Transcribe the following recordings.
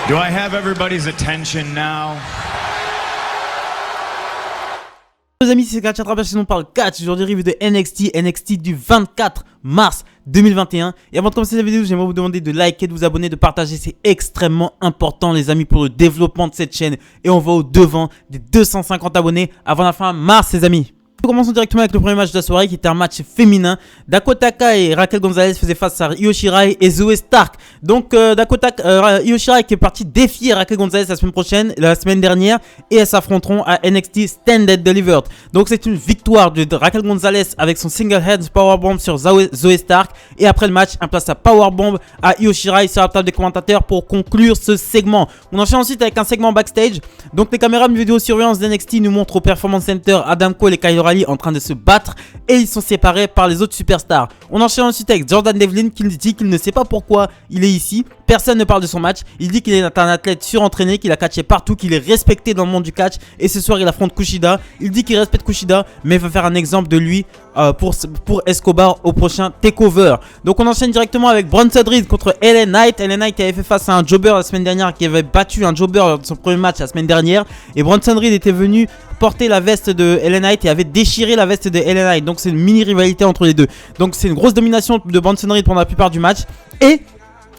Do I have everybody's attention now? Les amis, c'est Catch Attrape, sinon on parle catch. Aujourd'hui, review de NXT du 24 mars 2021. Et avant de commencer la vidéo, j'aimerais vous demander de liker, de vous abonner, de partager. C'est extrêmement important, les amis, pour le développement de cette chaîne. Et on va au devant des 250 abonnés avant la fin mars, les amis. Commençons directement avec le premier match de la soirée qui était un match féminin. Dakota Kai et Raquel Gonzalez faisaient face à Io Shirai et Zoey Stark. Donc Io Shirai qui est partie défier Raquel Gonzalez la semaine dernière et elles s'affronteront à NXT Stand and Delivered. Donc c'est une victoire de Raquel Gonzalez avec son single head powerbomb sur Zoey Stark. Et après le match, un place à powerbomb à Io Shirai sur la table des commentateurs pour conclure ce segment. On enchaîne ensuite avec un segment backstage. Donc les caméras de vidéosurveillance d'NXT nous montrent au Performance Center Adam Cole et Kyle O'Reilly en train de se battre et ils sont séparés par les autres superstars. On enchaîne ensuite avec Jordan Devlin qui dit qu'il ne sait pas pourquoi il est ici. Personne ne parle de son match. Il dit qu'il est un athlète surentraîné, qu'il a catché partout, qu'il est respecté dans le monde du catch. Et ce soir il affronte Kushida. Il dit qu'il respecte Kushida mais il va faire un exemple de lui pour Escobar au prochain takeover. Donc on enchaîne directement avec Bronson Reed contre LA Knight. LA Knight avait fait face à un jobber la semaine dernière, qui avait battu un jobber lors de son premier match la semaine dernière. Et Bronson Reed était venu porter la veste de LA Knight et avait déchiré la veste de LA Knight. Donc c'est une mini rivalité entre les deux. Donc c'est une grosse domination de Bronson Reed pendant la plupart du match. Et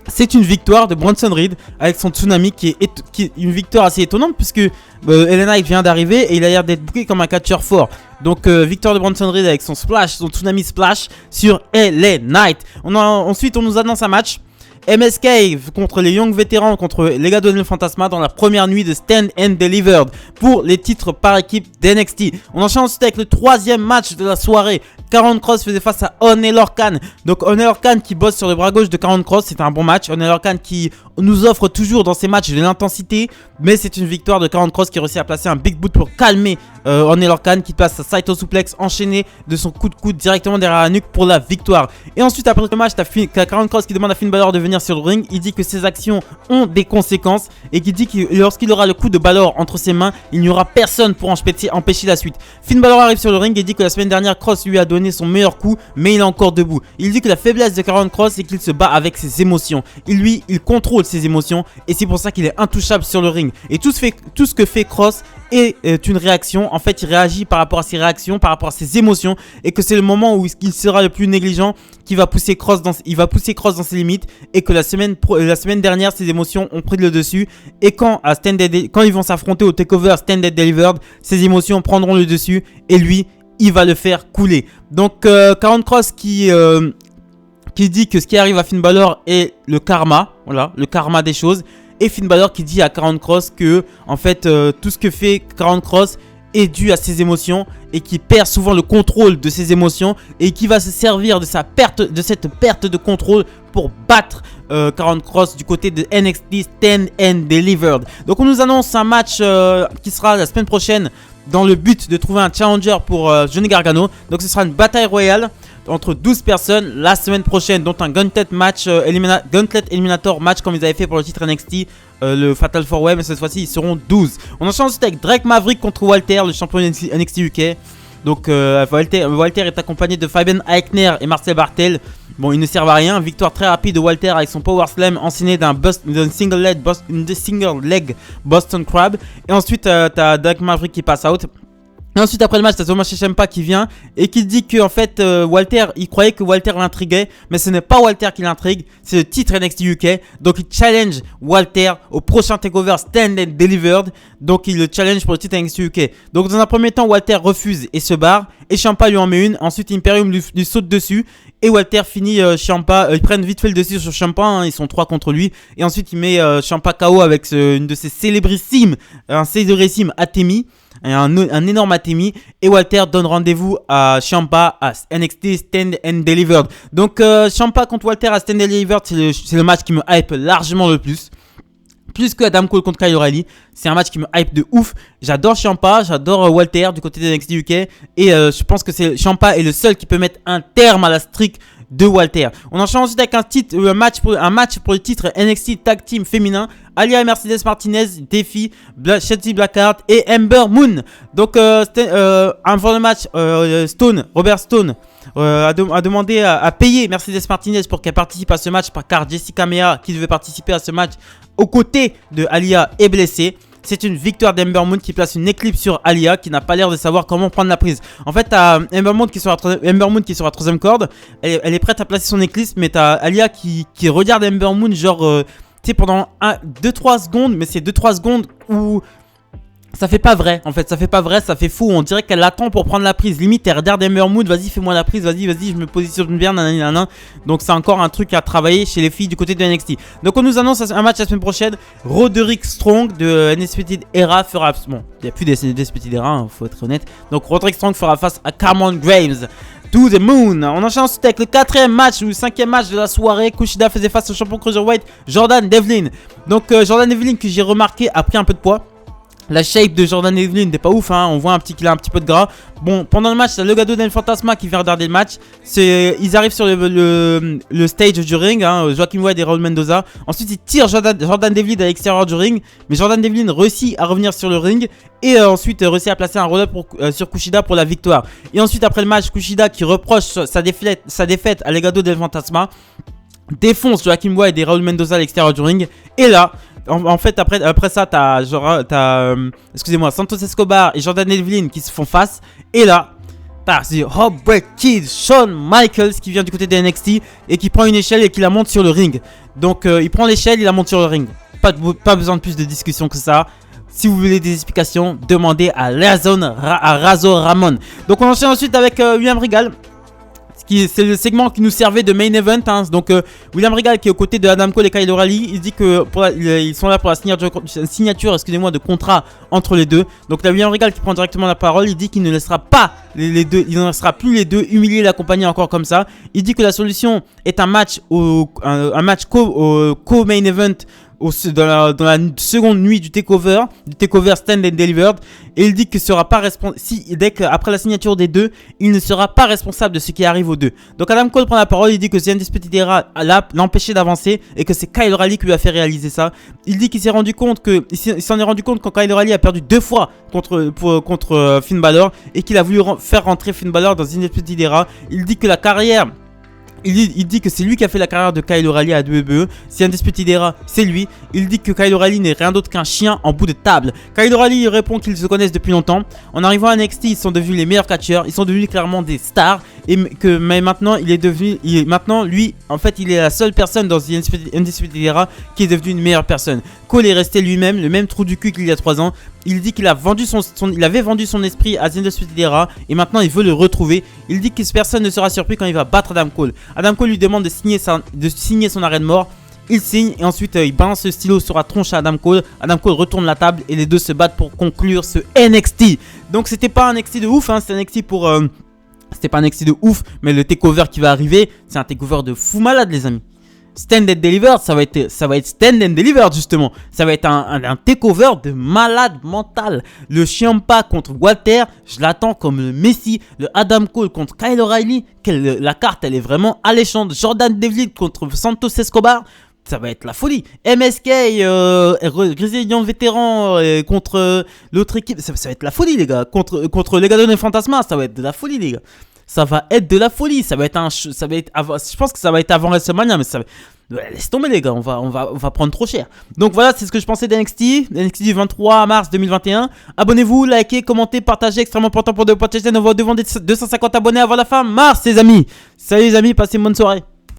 c'est une victoire de Bronson Reed avec son tsunami qui est une victoire assez étonnante puisque LA Knight vient d'arriver et il a l'air d'être booké comme un catcheur fort. Donc victoire de Bronson Reed avec son splash, son tsunami splash sur LA Knight. Ensuite on nous annonce un match MSK contre les Young vétérans contre les gars de El Fantasma dans la première nuit de Stand and Delivered pour les titres par équipe d'NXT. On enchaîne ensuite avec le troisième match de la soirée. Karrion Kross faisait face à Oney Khan. Donc Oney Khan qui bosse sur le bras gauche de Karrion Kross, c'est un bon match. Oney Khan qui nous offre toujours dans ses matchs de l'intensité, mais c'est une victoire de Karrion Kross qui réussit à placer un big boot pour calmer Oney Khan qui passe à Saito Suplex enchaîné de son coup de coude directement derrière la nuque pour la victoire. Et ensuite après le match, t'as Karrion Kross qui demande à Finn Balor de venir sur le ring. Il dit que ses actions ont des conséquences et qui dit que lorsqu'il aura le coup de Balor entre ses mains, il n'y aura personne pour empêcher la suite. Finn Balor arrive sur le ring et dit que la semaine dernière Kross lui a donné son meilleur coup mais il est encore debout. Il dit que la faiblesse de Karrion Kross c'est qu'il se bat avec ses émotions. Il contrôle ses émotions et c'est pour ça qu'il est intouchable sur le ring. Et tout ce que fait Kross est une réaction. En fait il réagit par rapport à ses réactions, par rapport à ses émotions, et que c'est le moment où il sera le plus négligent qui va pousser Kross dans ses limites, et que la semaine dernière ses émotions ont pris le dessus, et quand ils vont s'affronter au takeover Stand and Delivered, ses émotions prendront le dessus et lui il va le faire couler. Donc Karrion Kross qui dit que ce qui arrive à Finn Balor est le karma, voilà, le karma des choses. Et Finn Balor qui dit à Karrion Kross que en fait tout ce que fait Karrion Kross est dû à ses émotions et qui perd souvent le contrôle de ses émotions et qui va se servir de cette perte de contrôle pour battre Karrion Kross du côté de NXT Stand and Delivered. Donc on nous annonce un match qui sera la semaine prochaine dans le but de trouver un challenger pour Johnny Gargano. Donc ce sera une bataille royale entre 12 personnes la semaine prochaine, dont un Gauntlet Eliminator match comme ils avaient fait pour le titre NXT, le Fatal 4-Way, mais cette fois-ci ils seront 12. On enchaîne ensuite avec Drake Maverick contre Walter, le champion NXT UK. Donc Walter est accompagné de Fabian Aichner et Marcel Barthel. Bon, ils ne servent à rien. Victoire très rapide de Walter avec son Power Slam enchaîné d'un single leg Boston Crab. Et ensuite t'as Drake Maverick qui passe out. Et ensuite après le match, t'as Tommaso Ciampa qui vient et qui dit que en fait Walter, il croyait que Walter l'intriguait, mais ce n'est pas Walter qui l'intrigue, c'est le titre NXT UK. Donc il challenge Walter au prochain takeover Stand and Delivered. Donc il le challenge pour le titre NXT UK. Donc dans un premier temps, Walter refuse et se barre, et Ciampa lui en met une. Ensuite Imperium lui saute dessus et Walter finit Ciampa. Ils prennent vite fait le dessus sur Ciampa, hein, ils sont 3 contre lui. Et ensuite il met Ciampa KO avec une de ses célébrissimes, un célébrissime Atemi. Un énorme Atemi, et Walter donne rendez-vous à Ciampa à NXT Stand and Delivered. Donc Ciampa contre Walter à Stand and Delivered, c'est le match qui me hype largement le plus que Adam Cole contre Kyle O'Reilly. C'est un match qui me hype de ouf. J'adore Ciampa, j'adore Walter du côté de NXT UK, et je pense que Ciampa est le seul qui peut mettre un terme à la streak de Walter. On enchaîne ensuite avec un match pour le titre NXT Tag Team féminin. Alia et Mercedes Martinez défient Shotzi Blackheart et Ember Moon. Donc avant le match, Robert Stone a demandé à payer Mercedes Martinez pour qu'elle participe à ce match, car Jessica Mea, qui devait participer à ce match aux côtés de Alia, est blessée. C'est une victoire d'Ember Moon qui place une éclipse sur Alia, qui n'a pas l'air de savoir comment prendre la prise. En fait, t'as Ember Moon qui est sur la troisième corde. Elle est prête à placer son éclipse, mais t'as Alia qui regarde Ember Moon genre... tu sais, pendant 2-3 secondes, mais c'est 2-3 secondes où ça fait pas vrai, en fait, ça fait pas vrai, ça fait fou. On dirait qu'elle attend pour prendre la prise. Limite, elle regarde Ember Moon, vas-y, fais-moi la prise, vas-y, je me positionne bien, nanana. Donc, c'est encore un truc à travailler chez les filles du côté de NXT. Donc, on nous annonce un match la semaine prochaine. Roderick Strong de Undisputed Era fera. Bon, il n'y a plus d'Undisputed Era, hein, faut être honnête. Donc, Roderick Strong fera face à Cameron Graves. To the moon. On enchaîne ensuite avec le 4ème match ou le 5ème match de la soirée. Kushida faisait face au champion Cruiserweight Jordan Devlin. Donc Jordan Devlin, que j'ai remarqué, a pris un peu de poids. La shape de Jordan Devlin n'est pas ouf, hein. On voit qu'il a un petit peu de gras. Bon, pendant le match, c'est Legado del Fantasma qui vient regarder le match. Ils arrivent sur le stage du ring, hein, Joaquin Wilde et Raul Mendoza. Ensuite, ils tirent Jordan Devlin à l'extérieur du ring. Mais Jordan Devlin réussit à revenir sur le ring. Et ensuite, réussit à placer un roll-up sur Kushida pour la victoire. Et ensuite, après le match, Kushida qui reproche sa défaite à Legado del Fantasma défonce Joaquin Wilde et Raul Mendoza à l'extérieur du ring. Et là... En fait, après ça, t'as Santos Escobar et Jordan Devlin qui se font face. Et là, t'as Heartbreak Kid, Shawn Michaels qui vient du côté de NXT et qui prend une échelle et qui la monte sur le ring. Donc, il prend l'échelle, il la monte sur le ring. Pas besoin de plus de discussion que ça. Si vous voulez des explications, demandez à Razor Ramon. Donc, on enchaîne ensuite avec William Regal. C'est le segment qui nous servait de main event, hein. Donc William Regal qui est aux côtés de Adam Cole et Kyle O'Reilly. Il dit que ils sont là pour la signature de contrat entre les deux. Donc là, William Regal qui prend directement la parole. Il dit qu'il ne laissera pas les deux, il ne laissera plus les deux humilier la compagnie encore comme ça. Il dit que la solution est un match co-main event dans la seconde nuit du takeover Stand and Delivered. Et il dit que sera pas dès qu'après la signature des deux, il ne sera pas responsable de ce qui arrive aux deux. Donc Adam Cole prend la parole, il dit que c'est Undisputed Era l'a empêché d'avancer et que c'est Kyle O'Reilly qui lui a fait réaliser ça. Il dit qu'il s'en est rendu compte quand Kyle O'Reilly a perdu 2 fois contre Finn Balor et qu'il a voulu faire rentrer Finn Balor dans Undisputed Era. Il dit que la carrière... Il dit que c'est lui qui a fait la carrière de Kyle O'Reilly à WWE. C'est Undisputed Era, c'est lui. Il dit que Kyle O'Reilly n'est rien d'autre qu'un chien en bout de table. Kyle O'Reilly répond qu'ils se connaissent depuis longtemps. En arrivant à NXT, ils sont devenus les meilleurs catcheurs. Ils sont devenus clairement des stars. Mais maintenant, lui, en fait, il est la seule personne dans Undisputed Era qui est devenue une meilleure personne. Cole est resté lui-même, le même trou du cul qu'il y a 3 ans. Il dit qu'il a il avait vendu son esprit à Undisputed Era et maintenant il veut le retrouver. Il dit que personne ne sera surpris quand il va battre Adam Cole. Adam Cole lui demande de signer son arrêt de mort. Il signe et ensuite il balance le stylo sur la tronche à Adam Cole. Adam Cole retourne la table et les deux se battent pour conclure ce NXT. Donc c'était pas un NXT de ouf, hein, c'était un NXT pour... C'était pas un NXT de ouf, mais le takeover qui va arriver, c'est un takeover de fou malade les amis. Stand and Delivered, ça va être Stand and Delivered justement. Ça va être un takeover de malade mental. Le Ciampa contre Walter, je l'attends comme le Messi. Le Adam Cole contre Kyle O'Reilly, la carte elle est vraiment alléchante. Jordan Devlin contre Santos Escobar, ça va être la folie. MSK, Grizzly Young vétéran contre l'autre équipe, ça va être la folie les gars. Contre Legado del Fantasma, ça va être de la folie les gars. Ça va être de la folie, je pense que ça va être avant WrestleMania, mais laisse tomber les gars, on va prendre trop cher. Donc voilà, c'est ce que je pensais d'NXT du 23 mars 2021. Abonnez-vous, likez, commentez, partagez, extrêmement important pour de partager. On va demander 250 abonnés avant la fin mars les amis. Salut les amis, passez une bonne soirée.